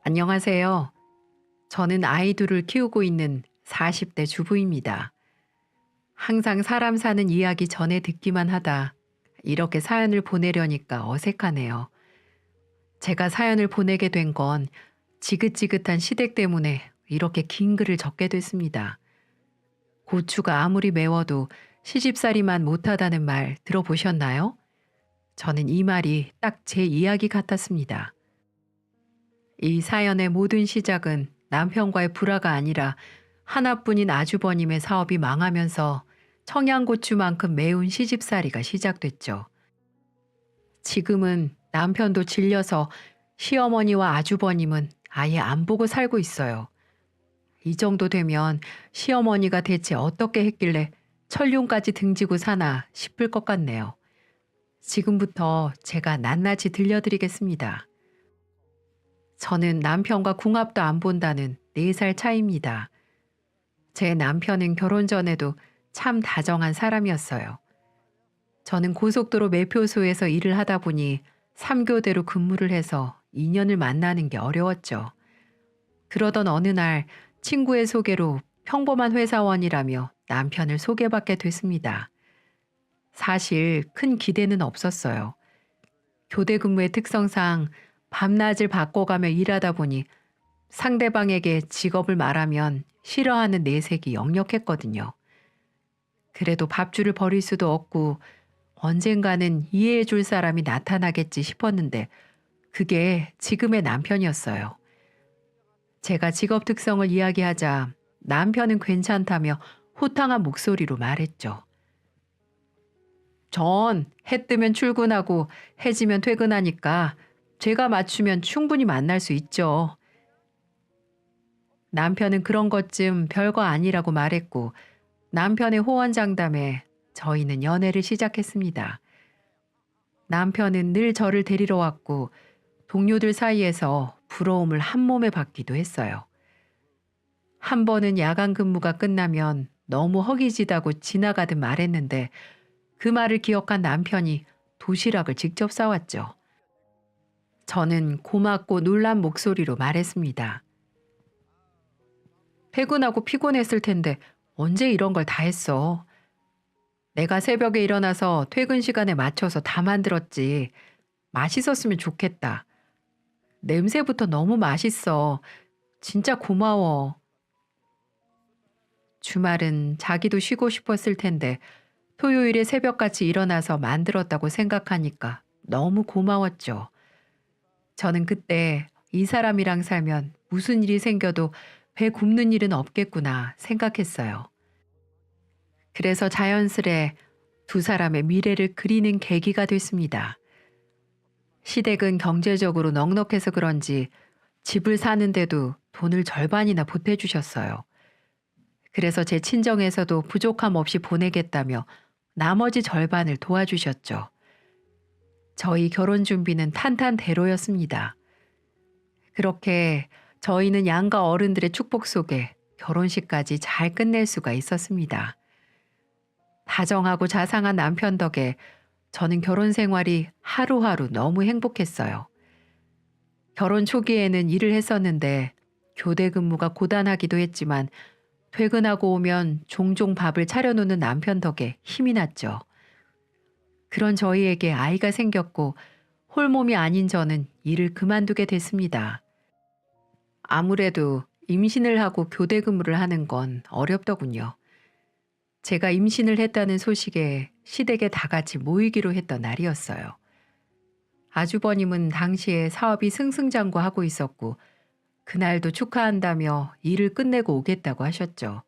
안녕하세요. 저는 아이 둘을 키우고 있는 40대 주부입니다. 항상 사람 사는 이야기 전에 듣기만 하다 이렇게 사연을 보내려니까 어색하네요. 제가 사연을 보내게 된 건 지긋지긋한 시댁 때문에 이렇게 긴 글을 적게 됐습니다. 고추가 아무리 매워도 시집살이만 못하다는 말 들어보셨나요? 저는 이 말이 딱 제 이야기 같았습니다. 이 사연의 모든 시작은 남편과의 불화가 아니라 하나뿐인 아주버님의 사업이 망하면서 청양고추만큼 매운 시집살이가 시작됐죠. 지금은 남편도 질려서 시어머니와 아주버님은 아예 안 보고 살고 있어요. 이 정도 되면 시어머니가 대체 어떻게 했길래 천륜까지 등지고 사나 싶을 것 같네요. 지금부터 제가 낱낱이 들려드리겠습니다. 저는 남편과 궁합도 안 본다는 4살 차이입니다. 제 남편은 결혼 전에도 참 다정한 사람이었어요. 저는 고속도로 매표소에서 일을 하다 보니 3교대로 근무를 해서 인연을 만나는 게 어려웠죠. 그러던 어느 날 친구의 소개로 평범한 회사원이라며 남편을 소개받게 됐습니다. 사실 큰 기대는 없었어요. 교대 근무의 특성상 밤낮을 바꿔가며 일하다 보니 상대방에게 직업을 말하면 싫어하는 내색이 역력했거든요. 그래도 밥줄을 버릴 수도 없고 언젠가는 이해해 줄 사람이 나타나겠지 싶었는데 그게 지금의 남편이었어요. 제가 직업 특성을 이야기하자 남편은 괜찮다며 호탕한 목소리로 말했죠. 전 해 뜨면 출근하고 해 지면 퇴근하니까 제가 맞추면 충분히 만날 수 있죠. 남편은 그런 것쯤 별거 아니라고 말했고 남편의 호언장담에 저희는 연애를 시작했습니다. 남편은 늘 저를 데리러 왔고 동료들 사이에서 부러움을 한 몸에 받기도 했어요. 한 번은 야간 근무가 끝나면 너무 허기지다고 지나가듯 말했는데 그 말을 기억한 남편이 도시락을 직접 싸왔죠. 저는 고맙고 놀란 목소리로 말했습니다. 퇴근하고 피곤했을 텐데 언제 이런 걸 다 했어? 내가 새벽에 일어나서 퇴근 시간에 맞춰서 다 만들었지. 맛있었으면 좋겠다. 냄새부터 너무 맛있어. 진짜 고마워. 주말은 자기도 쉬고 싶었을 텐데 토요일에 새벽같이 일어나서 만들었다고 생각하니까 너무 고마웠죠. 저는 그때 이 사람이랑 살면 무슨 일이 생겨도 배 굽는 일은 없겠구나 생각했어요. 그래서 자연스레 두 사람의 미래를 그리는 계기가 됐습니다. 시댁은 경제적으로 넉넉해서 그런지 집을 사는데도 돈을 절반이나 보태주셨어요. 그래서 제 친정에서도 부족함 없이 보내겠다며 나머지 절반을 도와주셨죠. 저희 결혼 준비는 탄탄대로였습니다. 그렇게 저희는 양가 어른들의 축복 속에 결혼식까지 잘 끝낼 수가 있었습니다. 다정하고 자상한 남편 덕에 저는 결혼 생활이 하루하루 너무 행복했어요. 결혼 초기에는 일을 했었는데 교대 근무가 고단하기도 했지만 퇴근하고 오면 종종 밥을 차려놓는 남편 덕에 힘이 났죠. 그런 저희에게 아이가 생겼고 홀몸이 아닌 저는 일을 그만두게 됐습니다. 아무래도 임신을 하고 교대 근무를 하는 건 어렵더군요. 제가 임신을 했다는 소식에 시댁에 다 같이 모이기로 했던 날이었어요. 아주버님은 당시에 사업이 승승장구하고 있었고 그날도 축하한다며 일을 끝내고 오겠다고 하셨죠.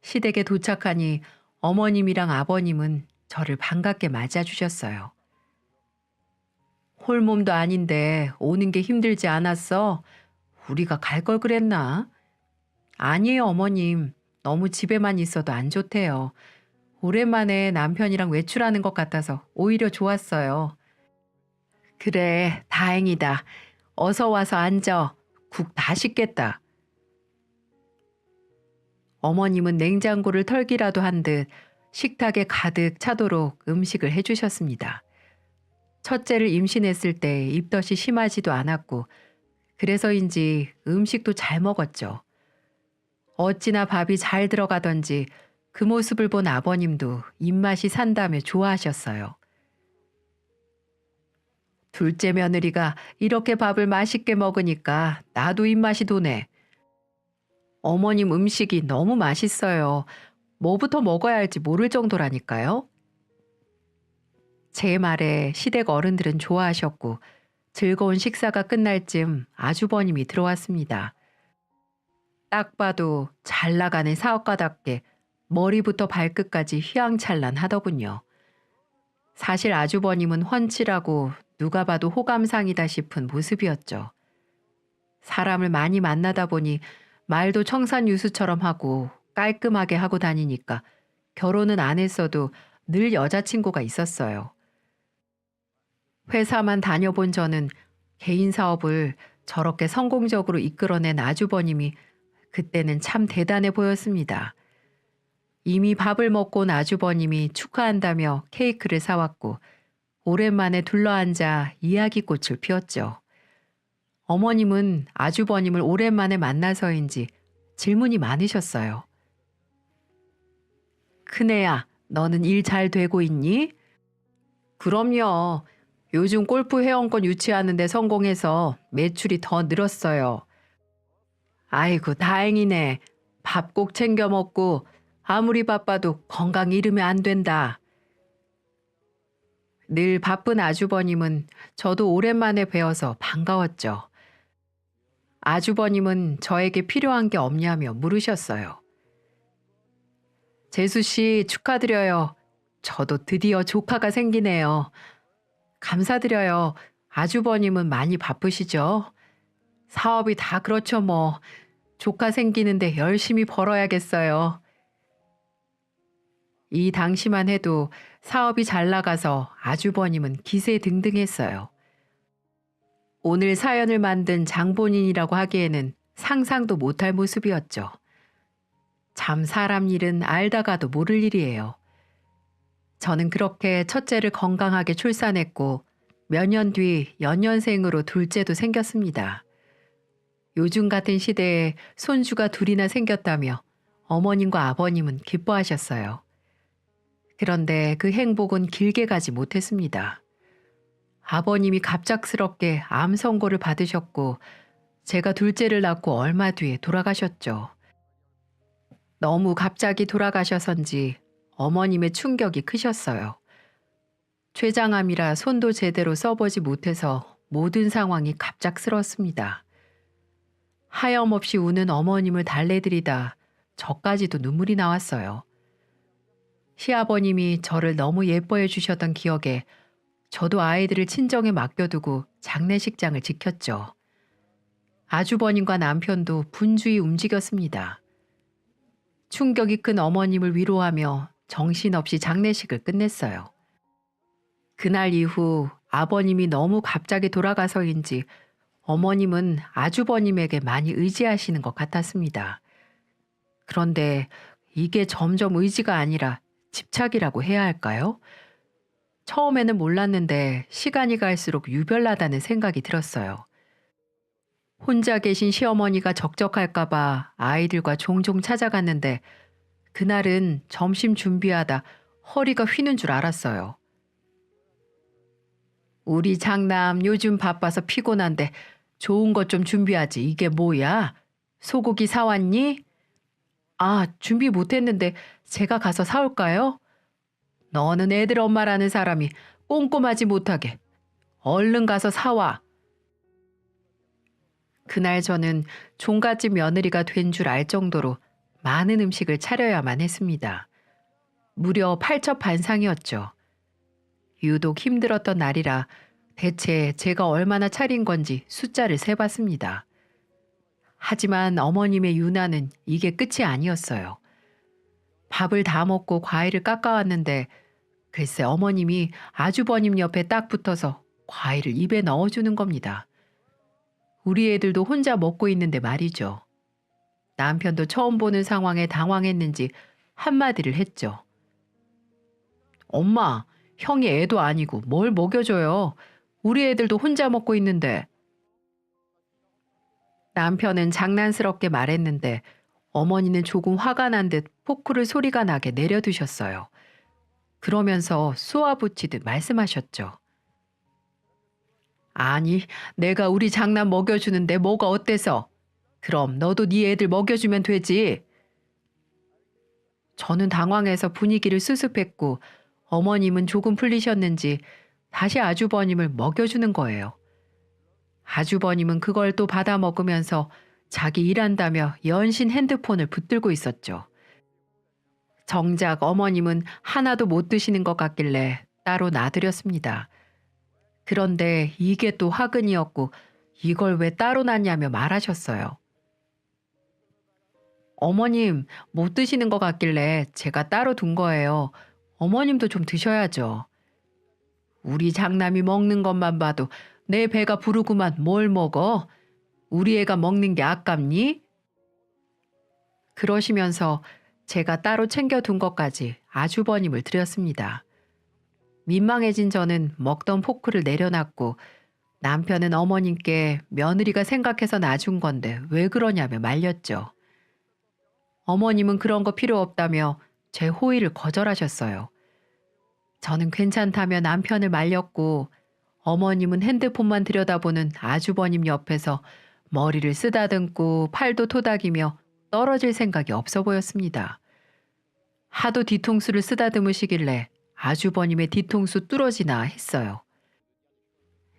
시댁에 도착하니 어머님이랑 아버님은 저를 반갑게 맞아주셨어요. 홀몸도 아닌데 오는 게 힘들지 않았어? 우리가 갈 걸 그랬나? 아니에요, 어머님. 너무 집에만 있어도 안 좋대요. 오랜만에 남편이랑 외출하는 것 같아서 오히려 좋았어요. 그래, 다행이다. 어서 와서 앉아. 국 다 식겠다. 어머님은 냉장고를 털기라도 한 듯 식탁에 가득 차도록 음식을 해주셨습니다. 첫째를 임신했을 때 입덧이 심하지도 않았고 그래서인지 음식도 잘 먹었죠. 어찌나 밥이 잘 들어가던지 그 모습을 본 아버님도 입맛이 산다며 좋아하셨어요. 둘째 며느리가 이렇게 밥을 맛있게 먹으니까 나도 입맛이 도네. 어머님 음식이 너무 맛있어요. 뭐부터 먹어야 할지 모를 정도라니까요. 제 말에 시댁 어른들은 좋아하셨고 즐거운 식사가 끝날 쯤 아주버님이 들어왔습니다. 딱 봐도 잘 나가는 사업가답게 머리부터 발끝까지 휘황찬란하더군요. 사실 아주버님은 훤칠하고 누가 봐도 호감상이다 싶은 모습이었죠. 사람을 많이 만나다 보니 말도 청산유수처럼 하고 깔끔하게 하고 다니니까 결혼은 안 했어도 늘 여자친구가 있었어요. 회사만 다녀본 저는 개인 사업을 저렇게 성공적으로 이끌어낸 아주버님이 그때는 참 대단해 보였습니다. 이미 밥을 먹고 온 아주버님이 축하한다며 케이크를 사왔고 오랜만에 둘러앉아 이야기꽃을 피웠죠. 어머님은 아주버님을 오랜만에 만나서인지 질문이 많으셨어요. 큰애야, 너는 일 잘 되고 있니? 그럼요. 요즘 골프 회원권 유치하는데 성공해서 매출이 더 늘었어요. 아이고, 다행이네. 밥 꼭 챙겨 먹고 아무리 바빠도 건강 잃으면 안 된다. 늘 바쁜 아주버님은 저도 오랜만에 뵈어서 반가웠죠. 아주버님은 저에게 필요한 게 없냐며 물으셨어요. 재수 씨 축하드려요. 저도 드디어 조카가 생기네요. 감사드려요. 아주버님은 많이 바쁘시죠? 사업이 다 그렇죠 뭐. 조카 생기는데 열심히 벌어야겠어요. 이 당시만 해도 사업이 잘 나가서 아주버님은 기세등등했어요. 오늘 사연을 만든 장본인이라고 하기에는 상상도 못할 모습이었죠. 참 사람 일은 알다가도 모를 일이에요. 저는 그렇게 첫째를 건강하게 출산했고 몇 년 뒤 연년생으로 둘째도 생겼습니다. 요즘 같은 시대에 손주가 둘이나 생겼다며 어머님과 아버님은 기뻐하셨어요. 그런데 그 행복은 길게 가지 못했습니다. 아버님이 갑작스럽게 암 선고를 받으셨고 제가 둘째를 낳고 얼마 뒤에 돌아가셨죠. 너무 갑자기 돌아가셔서인지 어머님의 충격이 크셨어요. 췌장암이라 손도 제대로 써보지 못해서 모든 상황이 갑작스러웠습니다. 하염없이 우는 어머님을 달래드리다 저까지도 눈물이 나왔어요. 시아버님이 저를 너무 예뻐해 주셨던 기억에 저도 아이들을 친정에 맡겨두고 장례식장을 지켰죠. 아주버님과 남편도 분주히 움직였습니다. 충격이 큰 어머님을 위로하며 정신없이 장례식을 끝냈어요. 그날 이후 아버님이 너무 갑자기 돌아가서인지 어머님은 아주버님에게 많이 의지하시는 것 같았습니다. 그런데 이게 점점 의지가 아니라 집착이라고 해야 할까요? 처음에는 몰랐는데 시간이 갈수록 유별나다는 생각이 들었어요. 혼자 계신 시어머니가 적적할까봐 아이들과 종종 찾아갔는데 그날은 점심 준비하다 허리가 휘는 줄 알았어요. 우리 장남 요즘 바빠서 피곤한데 좋은 것 좀 준비하지. 이게 뭐야? 소고기 사왔니? 아, 준비 못했는데 제가 가서 사올까요? 너는 애들 엄마라는 사람이 꼼꼼하지 못하게. 얼른 가서 사와. 그날 저는 종갓집 며느리가 된 줄 알 정도로 많은 음식을 차려야만 했습니다. 무려 8첩 반상이었죠. 유독 힘들었던 날이라 대체 제가 얼마나 차린 건지 숫자를 세봤습니다. 하지만 어머님의 유난은 이게 끝이 아니었어요. 밥을 다 먹고 과일을 깎아왔는데 글쎄 어머님이 아주버님 옆에 딱 붙어서 과일을 입에 넣어주는 겁니다. 우리 애들도 혼자 먹고 있는데 말이죠. 남편도 처음 보는 상황에 당황했는지 한마디를 했죠. 엄마, 형이 애도 아니고 뭘 먹여줘요. 우리 애들도 혼자 먹고 있는데. 남편은 장난스럽게 말했는데 어머니는 조금 화가 난 듯 포크를 소리가 나게 내려두셨어요. 그러면서 쏘아붙이듯 말씀하셨죠. 아니, 내가 우리 장남 먹여주는데 뭐가 어때서? 그럼 너도 네 애들 먹여주면 되지. 저는 당황해서 분위기를 수습했고 어머님은 조금 풀리셨는지 다시 아주버님을 먹여주는 거예요. 아주버님은 그걸 또 받아 먹으면서 자기 일한다며 연신 핸드폰을 붙들고 있었죠. 정작 어머님은 하나도 못 드시는 것 같길래 따로 놔드렸습니다. 그런데 이게 또 화근이었고 이걸 왜 따로 놨냐며 말하셨어요. 어머님 못 드시는 것 같길래 제가 따로 둔 거예요. 어머님도 좀 드셔야죠. 우리 장남이 먹는 것만 봐도 내 배가 부르구만 뭘 먹어? 우리 애가 먹는 게 아깝니? 그러시면서 제가 따로 챙겨둔 것까지 아주버님을 드렸습니다. 민망해진 저는 먹던 포크를 내려놨고 남편은 어머님께 며느리가 생각해서 놔준 건데 왜 그러냐며 말렸죠. 어머님은 그런 거 필요 없다며 제 호의를 거절하셨어요. 저는 괜찮다며 남편을 말렸고 어머님은 핸드폰만 들여다보는 아주버님 옆에서 머리를 쓰다듬고 팔도 토닥이며 떨어질 생각이 없어 보였습니다. 하도 뒤통수를 쓰다듬으시길래 아주버님의 뒤통수 뚫어지나 했어요.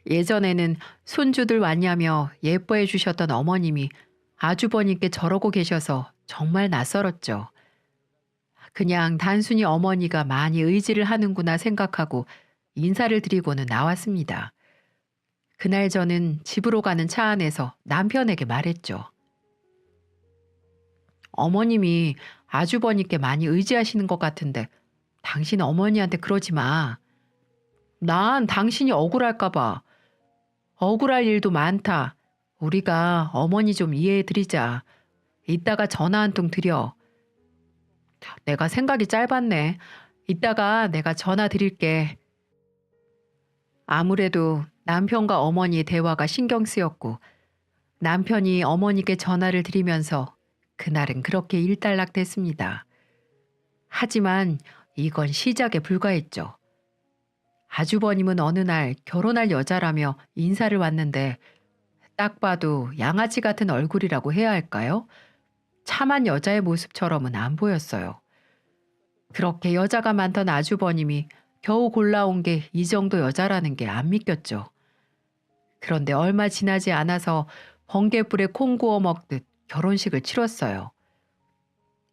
예전에는 손주들 왔냐며 예뻐해 주셨던 어머님이 아주버님께 저러고 계셔서 정말 낯설었죠. 그냥 단순히 어머니가 많이 의지를 하는구나 생각하고 인사를 드리고는 나왔습니다. 그날 저는 집으로 가는 차 안에서 남편에게 말했죠. 어머님이 아주버님께 많이 의지하시는 것 같은데 당신 어머니한테 그러지 마. 난 당신이 억울할까 봐. 억울할 일도 많다. 우리가 어머니 좀 이해해 드리자. 이따가 전화 한 통 드려. 내가 생각이 짧았네. 이따가 내가 전화 드릴게. 아무래도 남편과 어머니의 대화가 신경 쓰였고 남편이 어머니께 전화를 드리면서 그날은 그렇게 일단락됐습니다. 하지만 이건 시작에 불과했죠. 아주버님은 어느 날 결혼할 여자라며 인사를 왔는데 딱 봐도 양아치 같은 얼굴이라고 해야 할까요? 참한 여자의 모습처럼은 안 보였어요. 그렇게 여자가 많던 아주버님이 겨우 골라온 게 이 정도 여자라는 게 안 믿겼죠. 그런데 얼마 지나지 않아서 번갯불에 콩 구워 먹듯 결혼식을 치렀어요.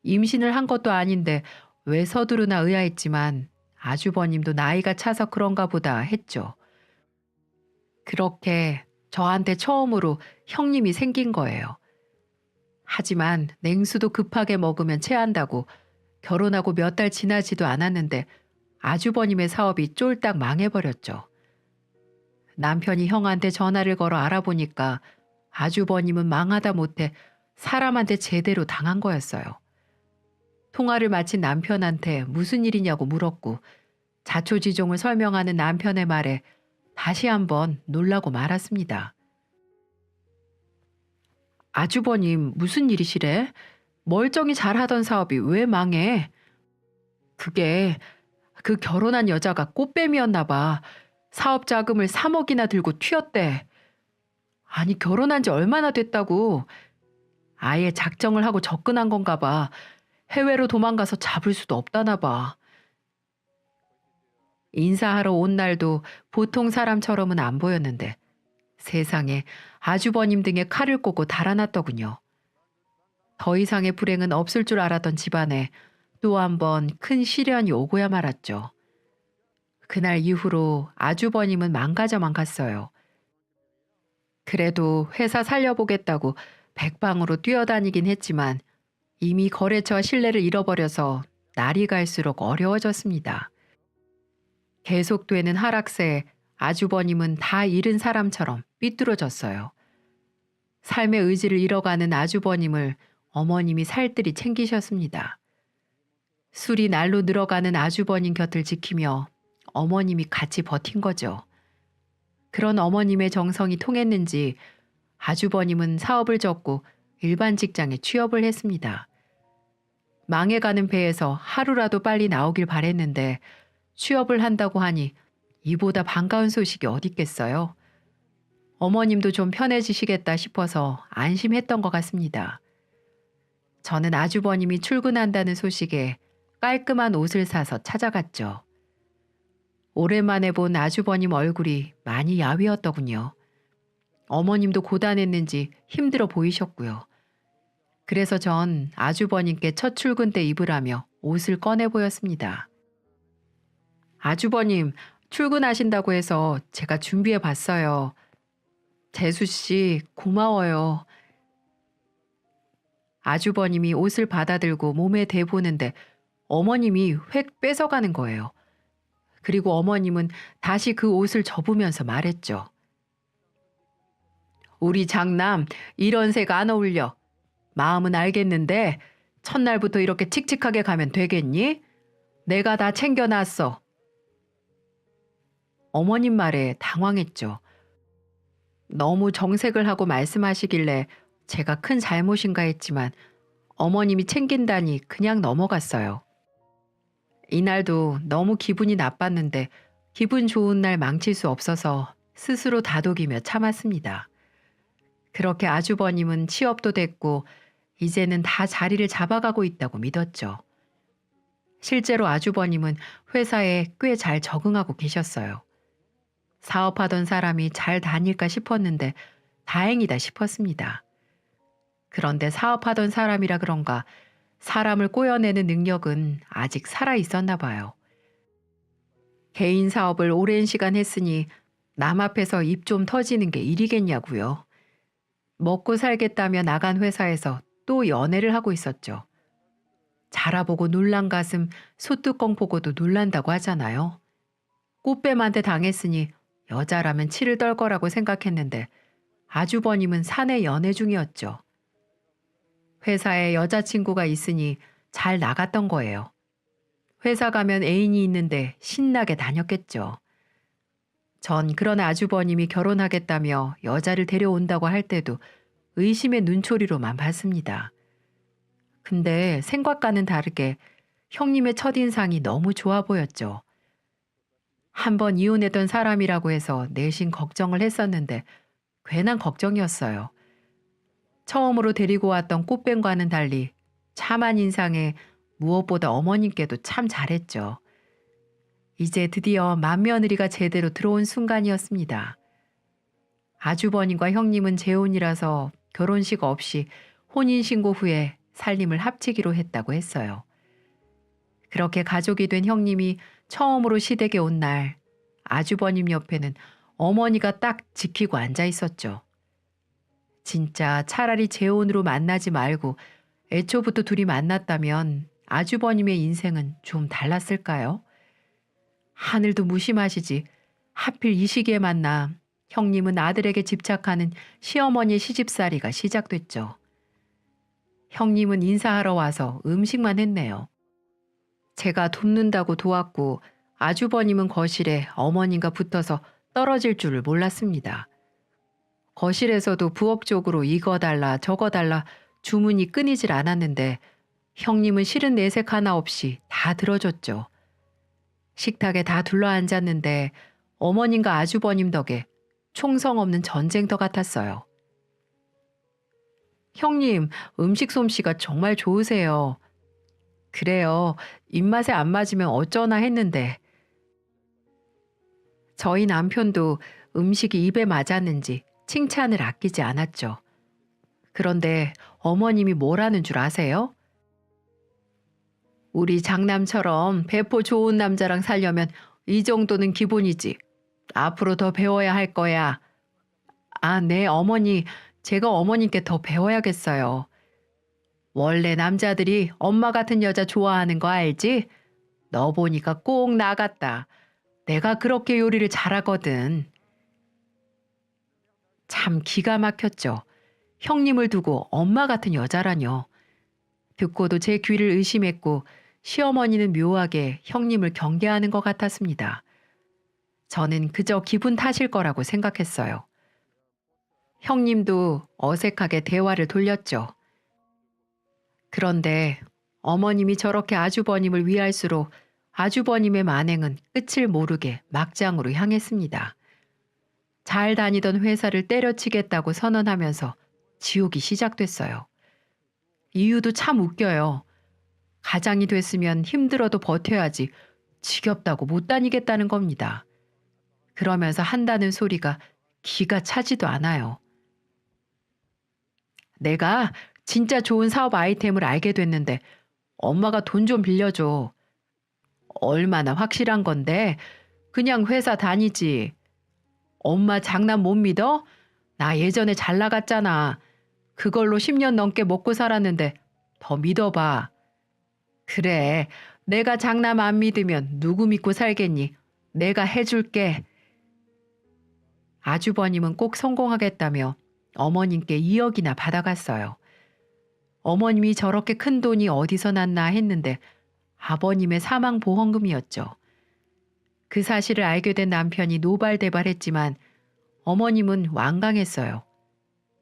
임신을 한 것도 아닌데 왜 서두르나 의아했지만 아주버님도 나이가 차서 그런가 보다 했죠. 그렇게 저한테 처음으로 형님이 생긴 거예요. 하지만 냉수도 급하게 먹으면 체한다고 결혼하고 몇 달 지나지도 않았는데 아주버님의 사업이 쫄딱 망해버렸죠. 남편이 형한테 전화를 걸어 알아보니까 아주버님은 망하다 못해 사람한테 제대로 당한 거였어요. 통화를 마친 남편한테 무슨 일이냐고 물었고 자초지종을 설명하는 남편의 말에 다시 한번 놀라고 말았습니다. 아주버님 무슨 일이시래? 멀쩡히 잘하던 사업이 왜 망해? 그게 그 결혼한 여자가 꽃뱀이었나 봐. 사업 자금을 3억이나 들고 튀었대. 아니 결혼한 지 얼마나 됐다고. 아예 작정을 하고 접근한 건가 봐. 해외로 도망가서 잡을 수도 없다나 봐. 인사하러 온 날도 보통 사람처럼은 안 보였는데 세상에 아주버님 등에 칼을 꽂고 달아났더군요. 더 이상의 불행은 없을 줄 알았던 집안에 또 한 번 큰 시련이 오고야 말았죠. 그날 이후로 아주버님은 망가져만 갔어요. 그래도 회사 살려보겠다고 백방으로 뛰어다니긴 했지만 이미 거래처와 신뢰를 잃어버려서 날이 갈수록 어려워졌습니다. 계속되는 하락세에 아주버님은 다 잃은 사람처럼 삐뚤어졌어요. 삶의 의지를 잃어가는 아주버님을 어머님이 살뜰히 챙기셨습니다. 술이 날로 늘어가는 아주버님 곁을 지키며 어머님이 같이 버틴 거죠. 그런 어머님의 정성이 통했는지 아주버님은 사업을 접고 일반 직장에 취업을 했습니다. 망해가는 배에서 하루라도 빨리 나오길 바랬는데 취업을 한다고 하니 이보다 반가운 소식이 어디 있겠어요. 어머님도 좀 편해지시겠다 싶어서 안심했던 것 같습니다. 저는 아주버님이 출근한다는 소식에 깔끔한 옷을 사서 찾아갔죠. 오랜만에 본 아주버님 얼굴이 많이 야위었더군요. 어머님도 고단했는지 힘들어 보이셨고요. 그래서 전 아주버님께 첫 출근 때 입으라며 옷을 꺼내 보였습니다. 아주버님, 출근하신다고 해서 제가 준비해 봤어요. 재수 씨, 고마워요. 아주버님이 옷을 받아들고 몸에 대보는데 어머님이 획 뺏어가는 거예요. 그리고 어머님은 다시 그 옷을 접으면서 말했죠. 우리 장남, 이런 색 안 어울려. 마음은 알겠는데 첫날부터 이렇게 칙칙하게 가면 되겠니? 내가 다 챙겨놨어. 어머님 말에 당황했죠. 너무 정색을 하고 말씀하시길래 제가 큰 잘못인가 했지만 어머님이 챙긴다니 그냥 넘어갔어요. 이날도 너무 기분이 나빴는데 기분 좋은 날 망칠 수 없어서 스스로 다독이며 참았습니다. 그렇게 아주버님은 취업도 됐고 이제는 다 자리를 잡아가고 있다고 믿었죠. 실제로 아주버님은 회사에 꽤 잘 적응하고 계셨어요. 사업하던 사람이 잘 다닐까 싶었는데 다행이다 싶었습니다. 그런데 사업하던 사람이라 그런가 사람을 꼬여내는 능력은 아직 살아 있었나 봐요. 개인 사업을 오랜 시간 했으니 남 앞에서 입 좀 터지는 게 일이겠냐고요. 먹고 살겠다며 나간 회사에서 또 연애를 하고 있었죠. 자라보고 놀란 가슴 소뚜껑 보고도 놀란다고 하잖아요. 꽃뱀한테 당했으니 여자라면 치를 떨 거라고 생각했는데 아주버님은 사내 연애 중이었죠. 회사에 여자친구가 있으니 잘 나갔던 거예요. 회사 가면 애인이 있는데 신나게 다녔겠죠. 전 그런 아주버님이 결혼하겠다며 여자를 데려온다고 할 때도 의심의 눈초리로만 봤습니다. 근데 생각과는 다르게 형님의 첫인상이 너무 좋아 보였죠. 한 번 이혼했던 사람이라고 해서 내심 걱정을 했었는데 괜한 걱정이었어요. 처음으로 데리고 왔던 꽃뱀과는 달리 참한 인상에 무엇보다 어머님께도 참 잘했죠. 이제 드디어 맏며느리가 제대로 들어온 순간이었습니다. 아주버님과 형님은 재혼이라서 결혼식 없이 혼인신고 후에 살림을 합치기로 했다고 했어요. 그렇게 가족이 된 형님이 처음으로 시댁에 온 날 아주버님 옆에는 어머니가 딱 지키고 앉아 있었죠. 진짜 차라리 재혼으로 만나지 말고 애초부터 둘이 만났다면 아주버님의 인생은 좀 달랐을까요? 하늘도 무심하시지 하필 이 시기에 만나 형님은 아들에게 집착하는 시어머니의 시집살이가 시작됐죠. 형님은 인사하러 와서 음식만 했네요. 제가 돕는다고 도왔고 아주버님은 거실에 어머님과 붙어서 떨어질 줄을 몰랐습니다. 거실에서도 부엌 쪽으로 이거 달라 저거 달라 주문이 끊이질 않았는데 형님은 싫은 내색 하나 없이 다 들어줬죠. 식탁에 다 둘러앉았는데 어머님과 아주버님 덕에 총성 없는 전쟁터 같았어요. 형님, 음식 솜씨가 정말 좋으세요. 그래요. 입맛에 안 맞으면 어쩌나 했는데. 저희 남편도 음식이 입에 맞았는지 칭찬을 아끼지 않았죠. 그런데 어머님이 뭐라는 줄 아세요? 우리 장남처럼 배포 좋은 남자랑 살려면 이 정도는 기본이지. 앞으로 더 배워야 할 거야. 아, 네, 어머니. 제가 어머님께 더 배워야겠어요. 원래 남자들이 엄마 같은 여자 좋아하는 거 알지? 너 보니까 꼭 나 같다. 내가 그렇게 요리를 잘하거든. 참 기가 막혔죠. 형님을 두고 엄마 같은 여자라뇨. 듣고도 제 귀를 의심했고 시어머니는 묘하게 형님을 경계하는 것 같았습니다. 저는 그저 기분 탓일 거라고 생각했어요. 형님도 어색하게 대화를 돌렸죠. 그런데 어머님이 저렇게 아주버님을 위할수록 아주버님의 만행은 끝을 모르게 막장으로 향했습니다. 잘 다니던 회사를 때려치겠다고 선언하면서 지옥이 시작됐어요. 이유도 참 웃겨요. 가장이 됐으면 힘들어도 버텨야지 지겹다고 못 다니겠다는 겁니다. 그러면서 한다는 소리가 기가 차지도 않아요. 내가 진짜 좋은 사업 아이템을 알게 됐는데 엄마가 돈 좀 빌려줘. 얼마나 확실한 건데 그냥 회사 다니지. 엄마 장난 못 믿어? 나 예전에 잘 나갔잖아. 그걸로 10년 넘게 먹고 살았는데 더 믿어봐. 그래, 내가 장남 안 믿으면 누구 믿고 살겠니? 내가 해줄게. 아주버님은 꼭 성공하겠다며 어머님께 2억이나 받아갔어요. 어머님이 저렇게 큰 돈이 어디서 났나 했는데 아버님의 사망보험금이었죠. 그 사실을 알게 된 남편이 노발대발했지만 어머님은 완강했어요.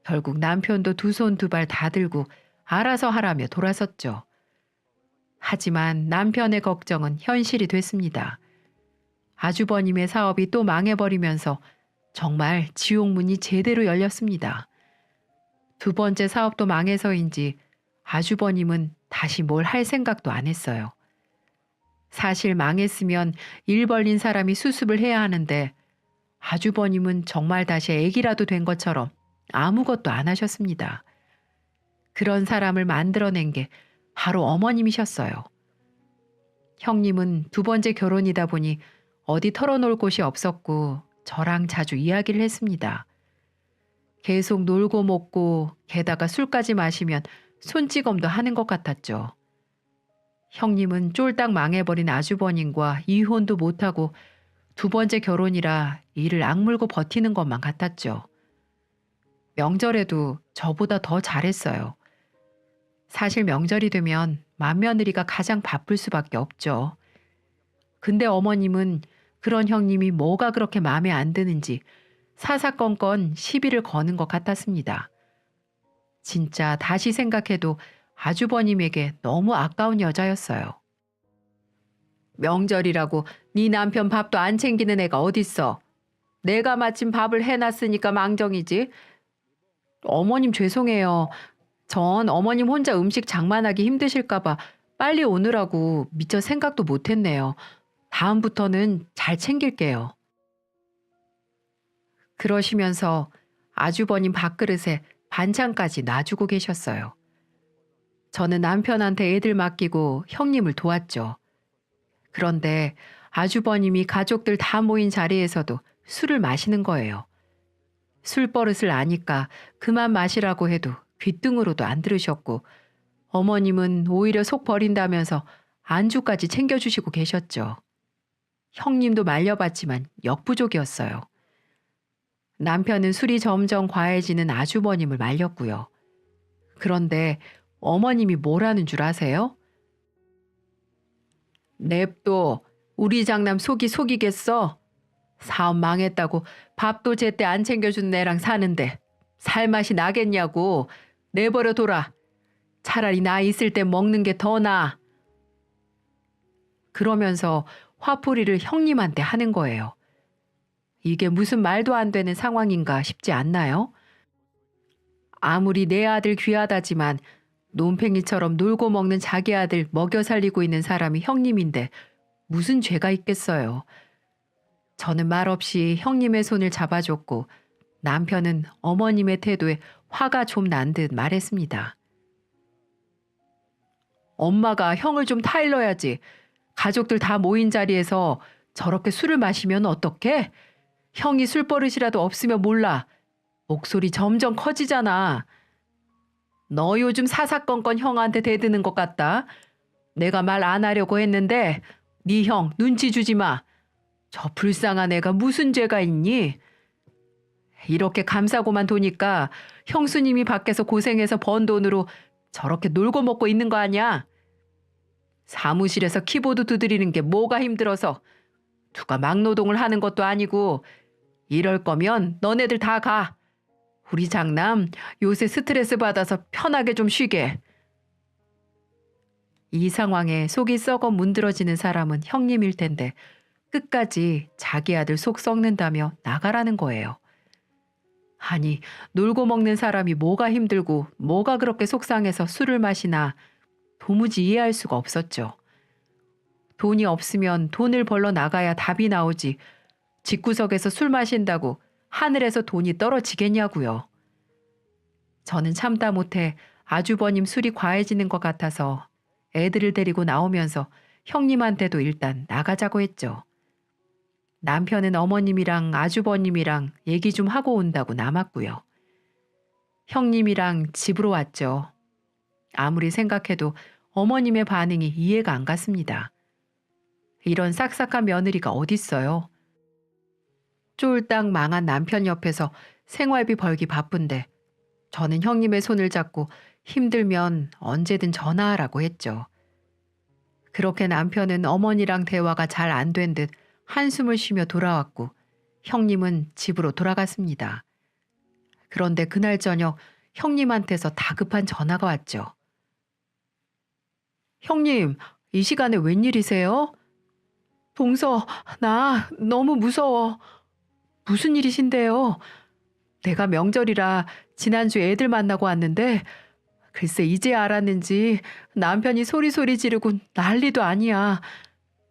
결국 남편도 두 손 두 발 다 들고 알아서 하라며 돌아섰죠. 하지만 남편의 걱정은 현실이 됐습니다. 아주버님의 사업이 또 망해버리면서 정말 지옥문이 제대로 열렸습니다. 두 번째 사업도 망해서인지 아주버님은 다시 뭘 할 생각도 안 했어요. 사실 망했으면 일 벌린 사람이 수습을 해야 하는데 아주버님은 정말 다시 애기라도 된 것처럼 아무것도 안 하셨습니다. 그런 사람을 만들어낸 게 바로 어머님이셨어요. 형님은 두 번째 결혼이다 보니 어디 털어놓을 곳이 없었고 저랑 자주 이야기를 했습니다. 계속 놀고 먹고 게다가 술까지 마시면 손찌검도 하는 것 같았죠. 형님은 쫄딱 망해버린 아주버님과 이혼도 못하고 두 번째 결혼이라 일을 악물고 버티는 것만 같았죠. 명절에도 저보다 더 잘했어요. 사실 명절이 되면 맏며느리가 가장 바쁠 수밖에 없죠. 근데 어머님은 그런 형님이 뭐가 그렇게 마음에 안 드는지 사사건건 시비를 거는 것 같았습니다. 진짜 다시 생각해도 아주버님에게 너무 아까운 여자였어요. 명절이라고 네 남편 밥도 안 챙기는 애가 어딨어. 내가 마침 밥을 해놨으니까 망정이지. 어머님 죄송해요. 전 어머님 혼자 음식 장만하기 힘드실까봐 빨리 오느라고 미처 생각도 못했네요. 다음부터는 잘 챙길게요. 그러시면서 아주버님 밥그릇에 반찬까지 놔주고 계셨어요. 저는 남편한테 애들 맡기고 형님을 도왔죠. 그런데 아주버님이 가족들 다 모인 자리에서도 술을 마시는 거예요. 술버릇을 아니까 그만 마시라고 해도 귓등으로도 안 들으셨고 어머님은 오히려 속 버린다면서 안주까지 챙겨주시고 계셨죠. 형님도 말려봤지만 역부족이었어요. 남편은 술이 점점 과해지는 아주버님을 말렸고요. 그런데 어머님이 뭐라는 줄 아세요? 냅둬. 우리 장남 속이 속이겠어. 사업 망했다고 밥도 제때 안 챙겨준 애랑 사는데 살맛이 나겠냐고. 내버려 둬라. 차라리 나 있을 때 먹는 게 더 나아. 그러면서 화풀이를 형님한테 하는 거예요. 이게 무슨 말도 안 되는 상황인가 싶지 않나요? 아무리 내 아들 귀하다지만 논팽이처럼 놀고 먹는 자기 아들 먹여 살리고 있는 사람이 형님인데 무슨 죄가 있겠어요. 저는 말없이 형님의 손을 잡아줬고 남편은 어머님의 태도에 화가 좀 난 듯 말했습니다. 엄마가 형을 좀 타일러야지. 가족들 다 모인 자리에서 저렇게 술을 마시면 어떡해? 형이 술버릇이라도 없으면 몰라. 목소리 점점 커지잖아. 너 요즘 사사건건 형한테 대드는 것 같다. 내가 말 안 하려고 했는데 네 형 눈치 주지 마. 저 불쌍한 애가 무슨 죄가 있니? 이렇게 감사고만 도니까 형수님이 밖에서 고생해서 번 돈으로 저렇게 놀고 먹고 있는 거 아니야? 사무실에서 키보드 두드리는 게 뭐가 힘들어서 누가 막노동을 하는 것도 아니고 이럴 거면 너네들 다 가. 우리 장남 요새 스트레스 받아서 편하게 좀 쉬게. 이 상황에 속이 썩어 문드러지는 사람은 형님일 텐데 끝까지 자기 아들 속 썩는다며 나가라는 거예요. 아니, 놀고 먹는 사람이 뭐가 힘들고 뭐가 그렇게 속상해서 술을 마시나 도무지 이해할 수가 없었죠. 돈이 없으면 돈을 벌러 나가야 답이 나오지. 집구석에서 술 마신다고 하늘에서 돈이 떨어지겠냐고요. 저는 참다 못해 아주버님 술이 과해지는 것 같아서 애들을 데리고 나오면서 형님한테도 일단 나가자고 했죠. 남편은 어머님이랑 아주버님이랑 얘기 좀 하고 온다고 남았고요. 형님이랑 집으로 왔죠. 아무리 생각해도 어머님의 반응이 이해가 안 갔습니다. 이런 싹싹한 며느리가 어딨어요. 쫄딱 망한 남편 옆에서 생활비 벌기 바쁜데 저는 형님의 손을 잡고 힘들면 언제든 전화하라고 했죠. 그렇게 남편은 어머니랑 대화가 잘 안 된 듯 한숨을 쉬며 돌아왔고 형님은 집으로 돌아갔습니다. 그런데 그날 저녁 형님한테서 다급한 전화가 왔죠. 형님, 이 시간에 웬일이세요? 동서, 나 너무 무서워. 무슨 일이신데요? 내가 명절이라 지난주 애들 만나고 왔는데 글쎄 이제 알았는지 남편이 소리소리 지르고 난리도 아니야.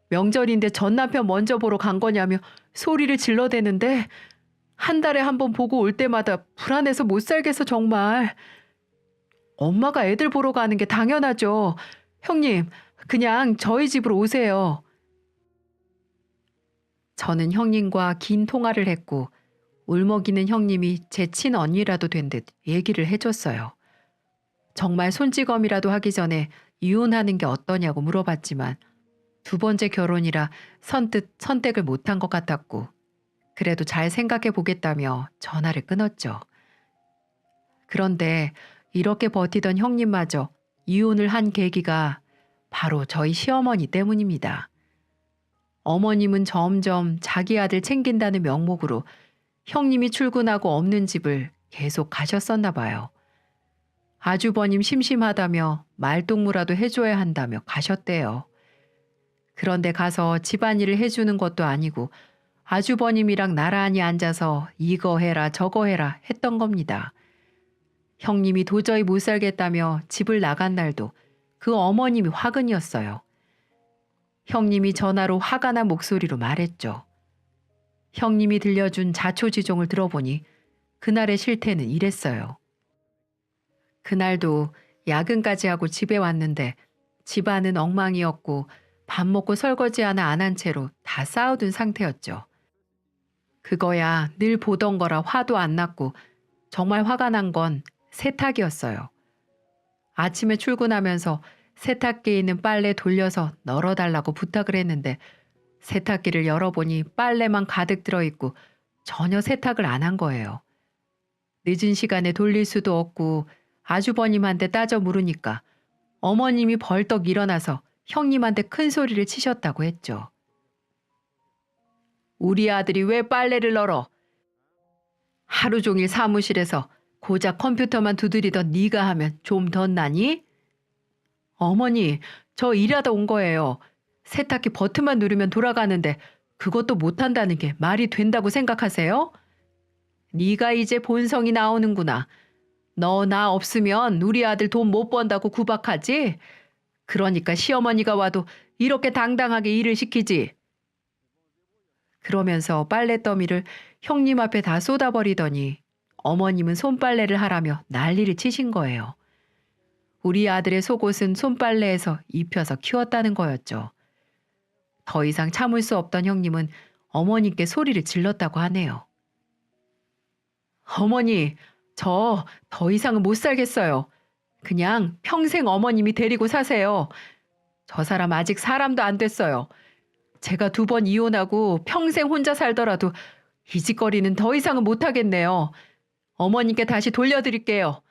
명절인데 전 남편 먼저 보러 간 거냐며 소리를 질러대는데 한 달에 한 번 보고 올 때마다 불안해서 못 살겠어 정말. 엄마가 애들 보러 가는 게 당연하죠. 형님, 그냥 저희 집으로 오세요. 저는 형님과 긴 통화를 했고 울먹이는 형님이 제 친언니라도 된 듯 얘기를 해줬어요. 정말 손찌검이라도 하기 전에 이혼하는 게 어떠냐고 물어봤지만 두 번째 결혼이라 선뜻 선택을 못한 것 같았고 그래도 잘 생각해 보겠다며 전화를 끊었죠. 그런데 이렇게 버티던 형님마저 이혼을 한 계기가 바로 저희 시어머니 때문입니다. 어머님은 점점 자기 아들 챙긴다는 명목으로 형님이 출근하고 없는 집을 계속 가셨었나 봐요. 아주버님 심심하다며 말동무라도 해줘야 한다며 가셨대요. 그런데 가서 집안일을 해주는 것도 아니고 아주버님이랑 나란히 앉아서 이거 해라 저거 해라 했던 겁니다. 형님이 도저히 못 살겠다며 집을 나간 날도 그 어머님이 화근이었어요. 형님이 전화로 화가 난 목소리로 말했죠. 형님이 들려준 자초지종을 들어보니 그날의 실태는 이랬어요. 그날도 야근까지 하고 집에 왔는데 집안은 엉망이었고 밥 먹고 설거지 하나 안 한 채로 다 쌓아둔 상태였죠. 그거야 늘 보던 거라 화도 안 났고 정말 화가 난 건 세탁이었어요. 아침에 출근하면서 세탁기에 있는 빨래 돌려서 널어달라고 부탁을 했는데 세탁기를 열어보니 빨래만 가득 들어있고 전혀 세탁을 안 한 거예요. 늦은 시간에 돌릴 수도 없고 아주버님한테 따져 물으니까 어머님이 벌떡 일어나서 형님한테 큰 소리를 치셨다고 했죠. 우리 아들이 왜 빨래를 널어? 하루 종일 사무실에서 고작 컴퓨터만 두드리던 네가 하면 좀 덧나니? 어머니, 저 일하다 온 거예요. 세탁기 버튼만 누르면 돌아가는데 그것도 못한다는 게 말이 된다고 생각하세요? 네가 이제 본성이 나오는구나. 너 나 없으면 우리 아들 돈 못 번다고 구박하지? 그러니까 시어머니가 와도 이렇게 당당하게 일을 시키지. 그러면서 빨랫더미를 형님 앞에 다 쏟아버리더니 어머님은 손빨래를 하라며 난리를 치신 거예요. 우리 아들의 속옷은 손빨래에서 입혀서 키웠다는 거였죠. 더 이상 참을 수 없던 형님은 어머님께 소리를 질렀다고 하네요. 어머니, 저 더 이상은 못 살겠어요. 그냥 평생 어머님이 데리고 사세요. 저 사람 아직 사람도 안 됐어요. 제가 2번 이혼하고 평생 혼자 살더라도 이 짓거리는 더 이상은 못하겠네요. 어머님께 다시 돌려드릴게요.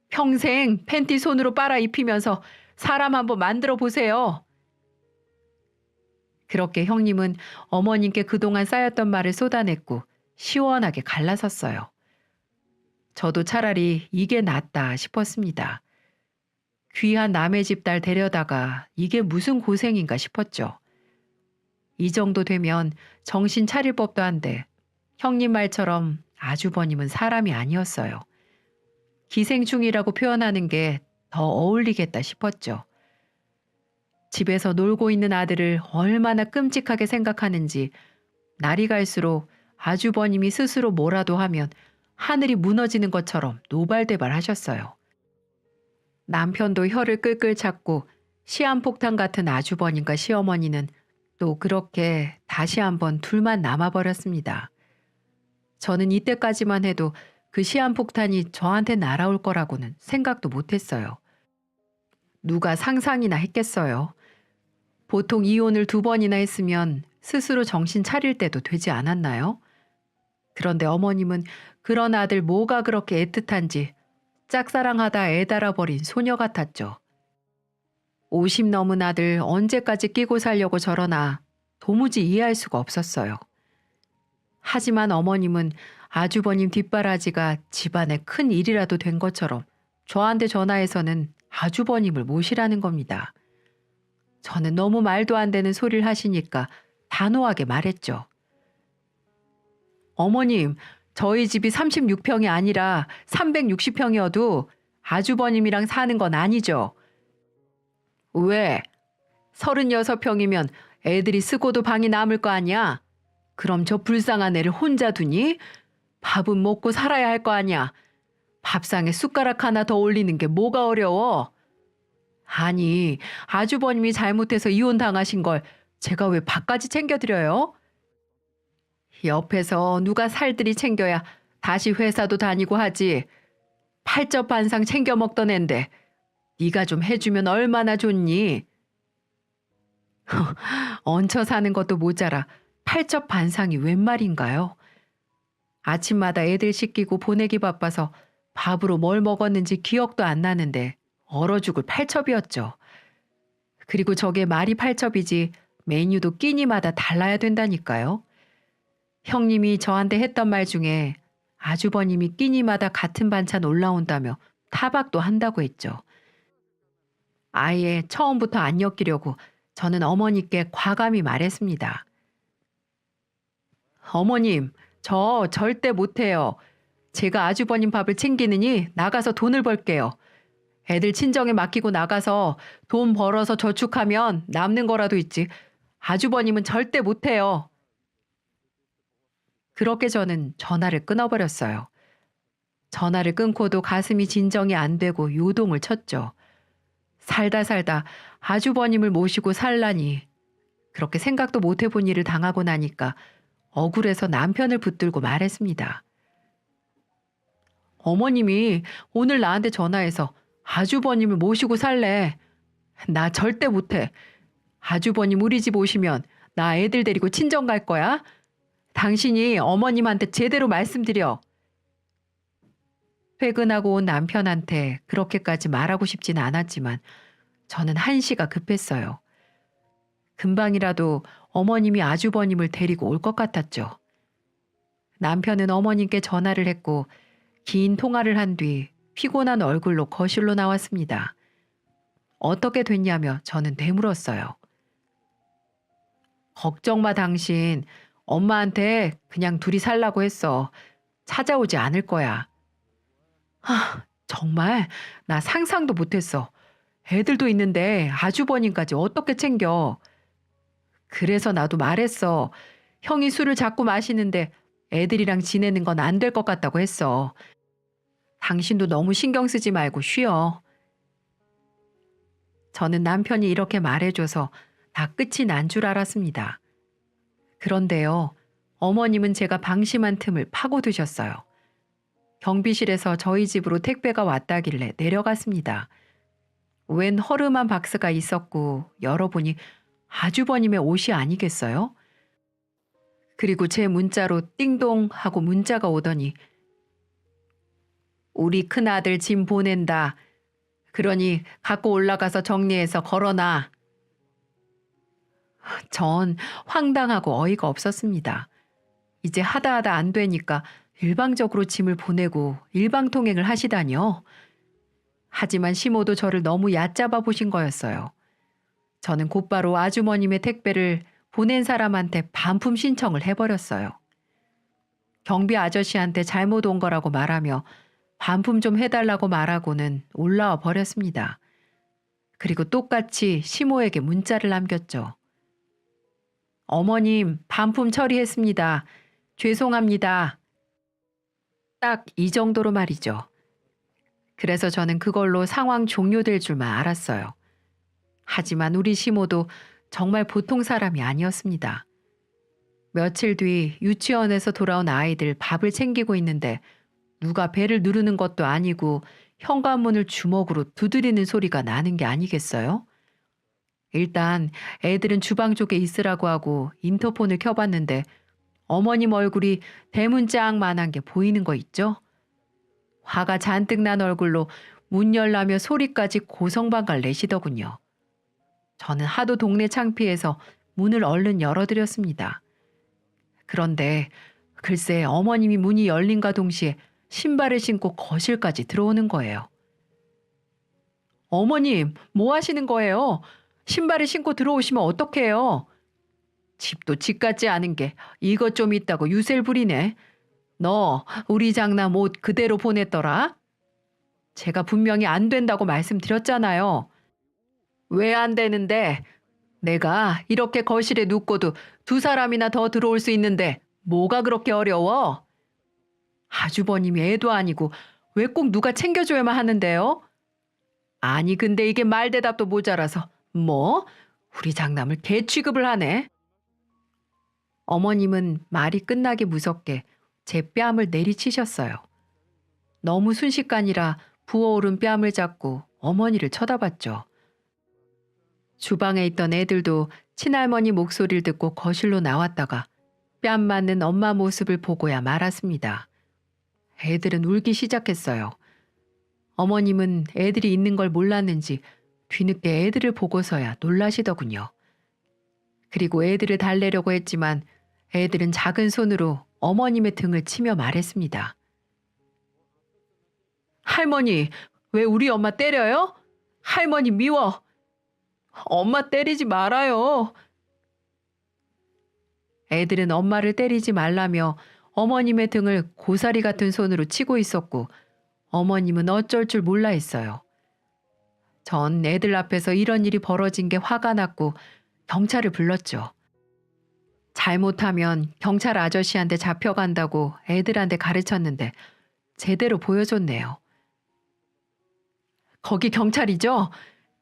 평생 팬티 손으로 빨아 입히면서 사람 한번 만들어 보세요. 그렇게 형님은 어머님께 그동안 쌓였던 말을 쏟아냈고 시원하게 갈라섰어요. 저도 차라리 이게 낫다 싶었습니다. 귀한 남의 집 딸 데려다가 이게 무슨 고생인가 싶었죠. 이 정도 되면 정신 차릴 법도 한데 형님 말처럼 아주버님은 사람이 아니었어요. 기생충이라고 표현하는 게 더 어울리겠다 싶었죠. 집에서 놀고 있는 아들을 얼마나 끔찍하게 생각하는지 날이 갈수록 아주버님이 스스로 뭐라도 하면 하늘이 무너지는 것처럼 노발대발 하셨어요. 남편도 혀를 끌끌 찾고 시한폭탄 같은 아주버님과 시어머니는 또 그렇게 다시 한번 둘만 남아버렸습니다. 저는 이때까지만 해도 그 시한폭탄이 저한테 날아올 거라고는 생각도 못했어요. 누가 상상이나 했겠어요. 보통 이혼을 2번이나 했으면 스스로 정신 차릴 때도 되지 않았나요? 그런데 어머님은 그런 아들 뭐가 그렇게 애틋한지 짝사랑하다 애달아버린 소녀 같았죠. 50 넘은 아들 언제까지 끼고 살려고 저러나 도무지 이해할 수가 없었어요. 하지만 어머님은 아주버님 뒷바라지가 집안에 큰 일이라도 된 것처럼 저한테 전화해서는 아주버님을 모시라는 겁니다. 저는 너무 말도 안 되는 소리를 하시니까 단호하게 말했죠. 어머님, 저희 집이 36평이 아니라 360평이어도 아주버님이랑 사는 건 아니죠. 왜? 36평이면 애들이 쓰고도 방이 남을 거 아니야? 그럼 저 불쌍한 애를 혼자 두니? 밥은 먹고 살아야 할 거 아니야. 밥상에 숟가락 하나 더 올리는 게 뭐가 어려워? 아니, 아주버님이 잘못해서 이혼당하신 걸 제가 왜 밥까지 챙겨드려요? 옆에서 누가 살들이 챙겨야 다시 회사도 다니고 하지. 팔접반상 챙겨 먹던 앤데 네가 좀 해주면 얼마나 좋니? 얹혀 사는 것도 모자라 팔접반상이 웬 말인가요? 아침마다 애들 씻기고 보내기 바빠서 밥으로 뭘 먹었는지 기억도 안 나는데 얼어 죽을 팔첩이었죠. 그리고 저게 말이 팔첩이지 메뉴도 끼니마다 달라야 된다니까요. 형님이 저한테 했던 말 중에 아주버님이 끼니마다 같은 반찬 올라온다며 타박도 한다고 했죠. 아예 처음부터 안 엮이려고 저는 어머니께 과감히 말했습니다. 어머님, 저 절대 못해요. 제가 아주버님 밥을 챙기느니 나가서 돈을 벌게요. 애들 친정에 맡기고 나가서 돈 벌어서 저축하면 남는 거라도 있지. 아주버님은 절대 못해요. 그렇게 저는 전화를 끊어버렸어요. 전화를 끊고도 가슴이 진정이 안 되고 요동을 쳤죠. 살다 살다 아주버님을 모시고 살라니. 그렇게 생각도 못 해본 일을 당하고 나니까 억울해서 남편을 붙들고 말했습니다. 어머님이 오늘 나한테 전화해서 아주버님을 모시고 살래. 나 절대 못해. 아주버님 우리 집 오시면 나 애들 데리고 친정 갈 거야. 당신이 어머님한테 제대로 말씀드려. 퇴근하고 온 남편한테 그렇게까지 말하고 싶진 않았지만 저는 한시가 급했어요. 금방이라도 어머님이 아주버님을 데리고 올 것 같았죠. 남편은 어머님께 전화를 했고 긴 통화를 한 뒤 피곤한 얼굴로 거실로 나왔습니다. 어떻게 됐냐며 저는 되물었어요. 걱정 마 당신. 엄마한테 그냥 둘이 살라고 했어. 찾아오지 않을 거야. 정말 나 상상도 못했어. 애들도 있는데 아주버님까지 어떻게 챙겨. 그래서 나도 말했어. 형이 술을 자꾸 마시는데 애들이랑 지내는 건 안 될 것 같다고 했어. 당신도 너무 신경 쓰지 말고 쉬어. 저는 남편이 이렇게 말해줘서 다 끝이 난 줄 알았습니다. 그런데요, 어머님은 제가 방심한 틈을 파고드셨어요. 경비실에서 저희 집으로 택배가 왔다길래 내려갔습니다. 웬 허름한 박스가 있었고 열어보니 아주버님의 옷이 아니겠어요? 그리고 제 문자로 띵동 하고 문자가 오더니 우리 큰아들 짐 보낸다. 그러니 갖고 올라가서 정리해서 걸어놔. 전 황당하고 어이가 없었습니다. 이제 하다 안 되니까 일방적으로 짐을 보내고 일방통행을 하시다니요. 하지만 시모도 저를 너무 얕잡아 보신 거였어요. 저는 곧바로 아주머님의 택배를 보낸 사람한테 반품 신청을 해버렸어요. 경비 아저씨한테 잘못 온 거라고 말하며 반품 좀 해달라고 말하고는 올라와 버렸습니다. 그리고 똑같이 시모에게 문자를 남겼죠. 어머님, 반품 처리했습니다. 죄송합니다. 딱 이 정도로 말이죠. 그래서 저는 그걸로 상황 종료될 줄만 알았어요. 하지만 우리 시모도 정말 보통 사람이 아니었습니다. 며칠 뒤 유치원에서 돌아온 아이들 밥을 챙기고 있는데 누가 배를 누르는 것도 아니고 현관문을 주먹으로 두드리는 소리가 나는 게 아니겠어요? 일단 애들은 주방 쪽에 있으라고 하고 인터폰을 켜봤는데 어머님 얼굴이 대문짝만한 게 보이는 거 있죠? 화가 잔뜩 난 얼굴로 문 열라며 소리까지 고성방가를 내시더군요. 저는 하도 동네 창피해서 문을 얼른 열어드렸습니다. 그런데 글쎄 어머님이 문이 열린과 동시에 신발을 신고 거실까지 들어오는 거예요. 어머님, 뭐 하시는 거예요? 신발을 신고 들어오시면 어떡해요? 집도 집 같지 않은 게 이것 좀 있다고 유세를 부리네. 너 우리 장남 옷 그대로 보냈더라? 제가 분명히 안 된다고 말씀드렸잖아요. 왜 안 되는데? 내가 이렇게 거실에 눕고도 두 사람이나 더 들어올 수 있는데 뭐가 그렇게 어려워? 아주버님이 애도 아니고 왜 꼭 누가 챙겨줘야만 하는데요? 아니 근데 이게 말대답도 모자라서 뭐? 우리 장남을 개 취급을 하네. 어머님은 말이 끝나기 무섭게 제 뺨을 내리치셨어요. 너무 순식간이라 부어오른 뺨을 잡고 어머니를 쳐다봤죠. 주방에 있던 애들도 친할머니 목소리를 듣고 거실로 나왔다가 뺨 맞는 엄마 모습을 보고야 말았습니다. 애들은 울기 시작했어요. 어머님은 애들이 있는 걸 몰랐는지 뒤늦게 애들을 보고서야 놀라시더군요. 그리고 애들을 달래려고 했지만 애들은 작은 손으로 어머님의 등을 치며 말했습니다. 할머니, 왜 우리 엄마 때려요? 할머니 미워. 엄마 때리지 말아요. 애들은 엄마를 때리지 말라며 어머님의 등을 고사리 같은 손으로 치고 있었고 어머님은 어쩔 줄 몰라 했어요. 전 애들 앞에서 이런 일이 벌어진 게 화가 났고 경찰을 불렀죠. 잘못하면 경찰 아저씨한테 잡혀간다고 애들한테 가르쳤는데 제대로 보여줬네요. 거기 경찰이죠?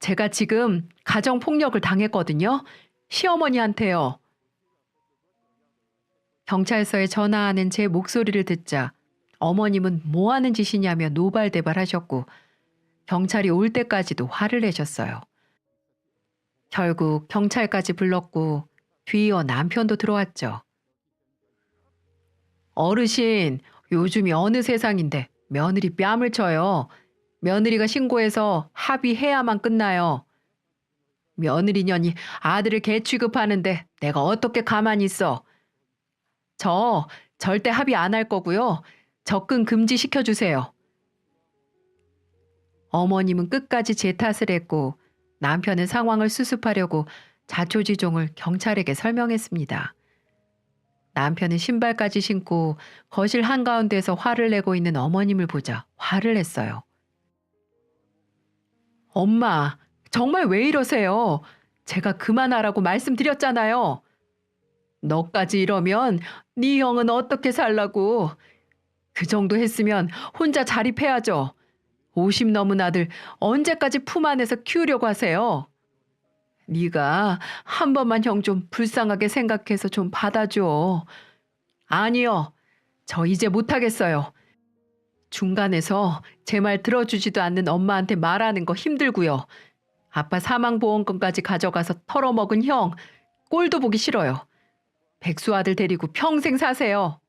제가 지금 가정폭력을 당했거든요. 시어머니한테요. 경찰서에 전화하는 제 목소리를 듣자 어머님은 뭐 하는 짓이냐며 노발대발하셨고 경찰이 올 때까지도 화를 내셨어요. 결국 경찰까지 불렀고 뒤이어 남편도 들어왔죠. 어르신, 요즘이 어느 세상인데 며느리 뺨을 쳐요. 며느리가 신고해서 합의해야만 끝나요. 며느리년이 아들을 개 취급하는데 내가 어떻게 가만히 있어. 저 절대 합의 안 할 거고요. 접근 금지시켜주세요. 어머님은 끝까지 제 탓을 했고 남편은 상황을 수습하려고 자초지종을 경찰에게 설명했습니다. 남편은 신발까지 신고 거실 한가운데서 화를 내고 있는 어머님을 보자 화를 냈어요. 엄마, 정말 왜 이러세요? 제가 그만하라고 말씀드렸잖아요. 너까지 이러면 네 형은 어떻게 살라고. 그 정도 했으면 혼자 자립해야죠. 50 넘은 아들 언제까지 품 안에서 키우려고 하세요? 네가 한 번만 형 좀 불쌍하게 생각해서 좀 받아줘. 아니요. 저 이제 못하겠어요. 중간에서 제 말 들어주지도 않는 엄마한테 말하는 거 힘들고요. 아빠 사망보험금까지 가져가서 털어먹은 형 꼴도 보기 싫어요. 백수 아들 데리고 평생 사세요.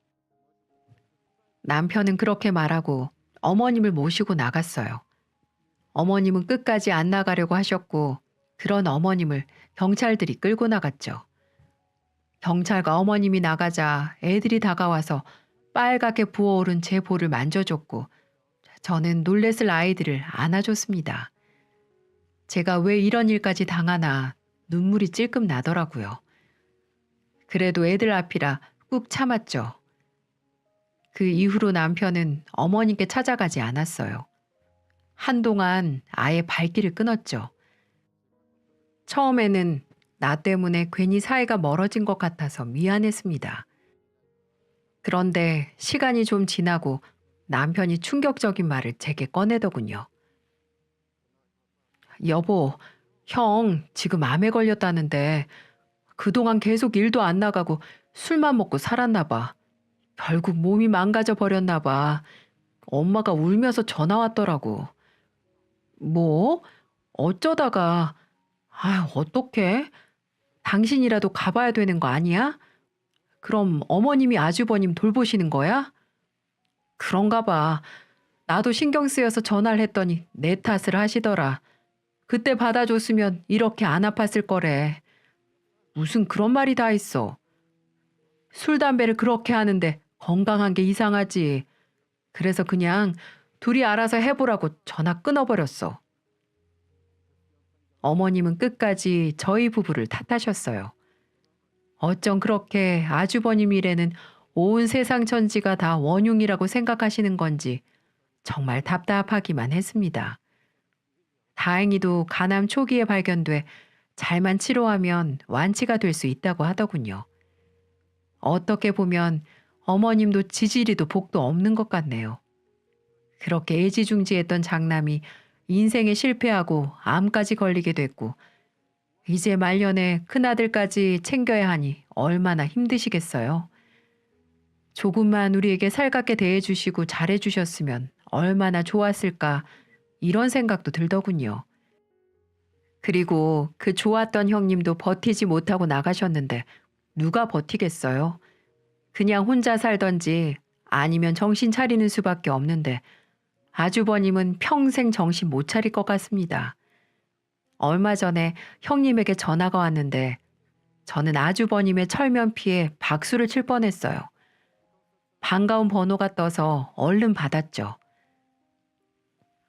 남편은 그렇게 말하고 어머님을 모시고 나갔어요. 어머님은 끝까지 안 나가려고 하셨고 그런 어머님을 경찰들이 끌고 나갔죠. 경찰과 어머님이 나가자 애들이 다가와서 빨갛게 부어오른 제 볼을 만져줬고 저는 놀랬을 아이들을 안아줬습니다. 제가 왜 이런 일까지 당하나 눈물이 찔끔 나더라고요. 그래도 애들 앞이라 꾹 참았죠. 그 이후로 남편은 어머니께 찾아가지 않았어요. 한동안 아예 발길을 끊었죠. 처음에는 나 때문에 괜히 사이가 멀어진 것 같아서 미안했습니다. 그런데 시간이 좀 지나고 남편이 충격적인 말을 제게 꺼내더군요. 여보, 형 지금 암에 걸렸다는데 그동안 계속 일도 안 나가고 술만 먹고 살았나 봐. 결국 몸이 망가져 버렸나 봐. 엄마가 울면서 전화 왔더라고. 뭐? 어쩌다가? 아유, 어떡해? 당신이라도 가봐야 되는 거 아니야? 그럼 어머님이 아주버님 돌보시는 거야? 그런가 봐. 나도 신경 쓰여서 전화를 했더니 내 탓을 하시더라. 그때 받아줬으면 이렇게 안 아팠을 거래. 무슨 그런 말이 다 있어. 술, 담배를 그렇게 하는데 건강한 게 이상하지. 그래서 그냥 둘이 알아서 해보라고 전화 끊어버렸어. 어머님은 끝까지 저희 부부를 탓하셨어요. 어쩜 그렇게 아주버님 일에는 온 세상 천지가 다 원흉이라고 생각하시는 건지 정말 답답하기만 했습니다. 다행히도 간암 초기에 발견돼 잘만 치료하면 완치가 될 수 있다고 하더군요. 어떻게 보면 어머님도 지지리도 복도 없는 것 같네요. 그렇게 애지중지했던 장남이 인생에 실패하고 암까지 걸리게 됐고 이제 말년에 큰아들까지 챙겨야 하니 얼마나 힘드시겠어요. 조금만 우리에게 살갑게 대해주시고 잘해주셨으면 얼마나 좋았을까 이런 생각도 들더군요. 그리고 그 좋았던 형님도 버티지 못하고 나가셨는데 누가 버티겠어요? 그냥 혼자 살던지 아니면 정신 차리는 수밖에 없는데 아주버님은 평생 정신 못 차릴 것 같습니다. 얼마 전에 형님에게 전화가 왔는데 저는 아주버님의 철면피에 박수를 칠 뻔했어요. 반가운 번호가 떠서 얼른 받았죠.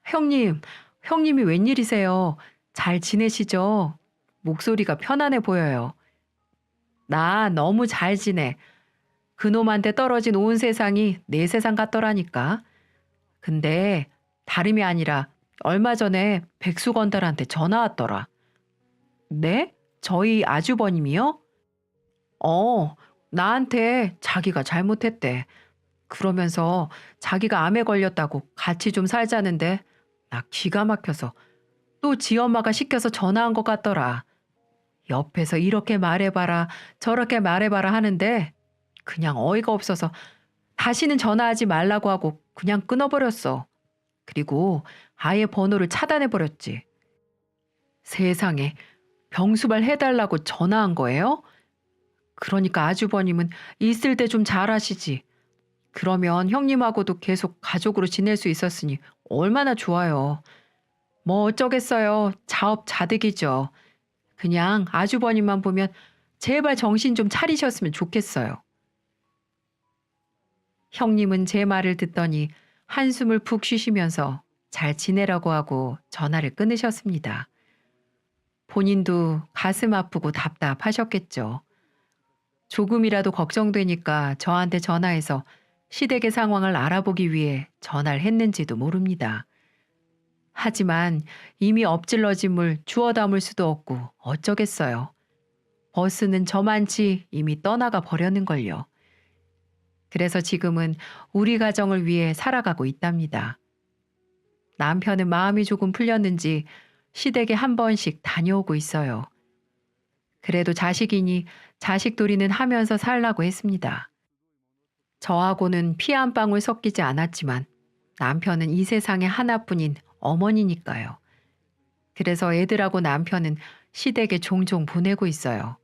형님, 형님이 웬일이세요? 잘 지내시죠? 목소리가 편안해 보여요. 나 너무 잘 지내. 그놈한테 떨어진 온 세상이 내 세상 같더라니까. 근데 다름이 아니라 얼마 전에 백수건달한테 전화 왔더라. 네? 저희 아주버님이요? 나한테 자기가 잘못했대. 그러면서 자기가 암에 걸렸다고 같이 좀 살자는데 나 기가 막혀서 또 지 엄마가 시켜서 전화한 것 같더라. 옆에서 이렇게 말해봐라 저렇게 말해봐라 하는데 그냥 어이가 없어서 다시는 전화하지 말라고 하고 그냥 끊어버렸어. 그리고 아예 번호를 차단해버렸지. 세상에 병수발 해달라고 전화한 거예요? 그러니까 아주버님은 있을 때 좀 잘하시지. 그러면 형님하고도 계속 가족으로 지낼 수 있었으니 얼마나 좋아요. 뭐 어쩌겠어요. 자업자득이죠. 그냥 아주버님만 보면 제발 정신 좀 차리셨으면 좋겠어요. 형님은 제 말을 듣더니 한숨을 푹 쉬시면서 잘 지내라고 하고 전화를 끊으셨습니다. 본인도 가슴 아프고 답답하셨겠죠. 조금이라도 걱정되니까 저한테 전화해서 시댁의 상황을 알아보기 위해 전화를 했는지도 모릅니다. 하지만 이미 엎질러진 물 주워 담을 수도 없고 어쩌겠어요. 버스는 저만치 이미 떠나가 버렸는걸요. 그래서 지금은 우리 가정을 위해 살아가고 있답니다. 남편은 마음이 조금 풀렸는지 시댁에 한 번씩 다녀오고 있어요. 그래도 자식이니 자식돌이는 하면서 살라고 했습니다. 저하고는 피 한 방울 섞이지 않았지만 남편은 이 세상에 하나뿐인 어머니니까요. 그래서 애들하고 남편은 시댁에 종종 보내고 있어요.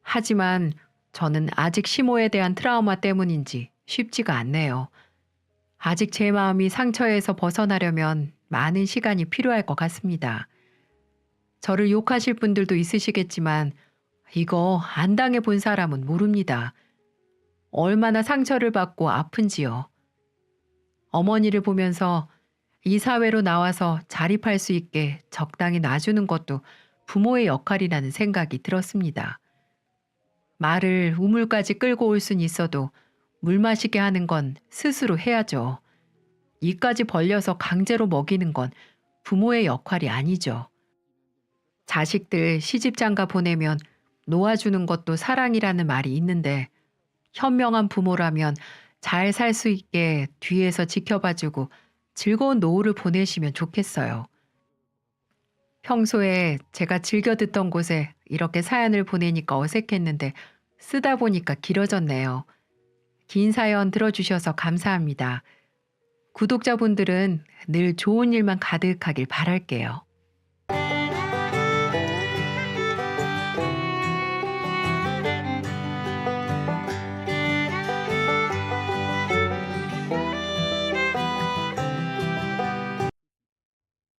하지만 저는 아직 시모에 대한 트라우마 때문인지 쉽지가 않네요. 아직 제 마음이 상처에서 벗어나려면 많은 시간이 필요할 것 같습니다. 저를 욕하실 분들도 있으시겠지만 이거 안 당해 본 사람은 모릅니다. 얼마나 상처를 받고 아픈지요. 어머니를 보면서 이 사회로 나와서 자립할 수 있게 적당히 놔주는 것도 부모의 역할이라는 생각이 들었습니다. 말을 우물까지 끌고 올 순 있어도 물 마시게 하는 건 스스로 해야죠. 이까지 벌려서 강제로 먹이는 건 부모의 역할이 아니죠. 자식들 시집장가 보내면 놓아주는 것도 사랑이라는 말이 있는데 현명한 부모라면 잘 살 수 있게 뒤에서 지켜봐주고 즐거운 노후를 보내시면 좋겠어요. 평소에 제가 즐겨 듣던 곳에 이렇게 사연을 보내니까 어색했는데 쓰다 보니까 길어졌네요. 긴 사연 들어주셔서 감사합니다. 구독자분들은 늘 좋은 일만 가득하길 바랄게요.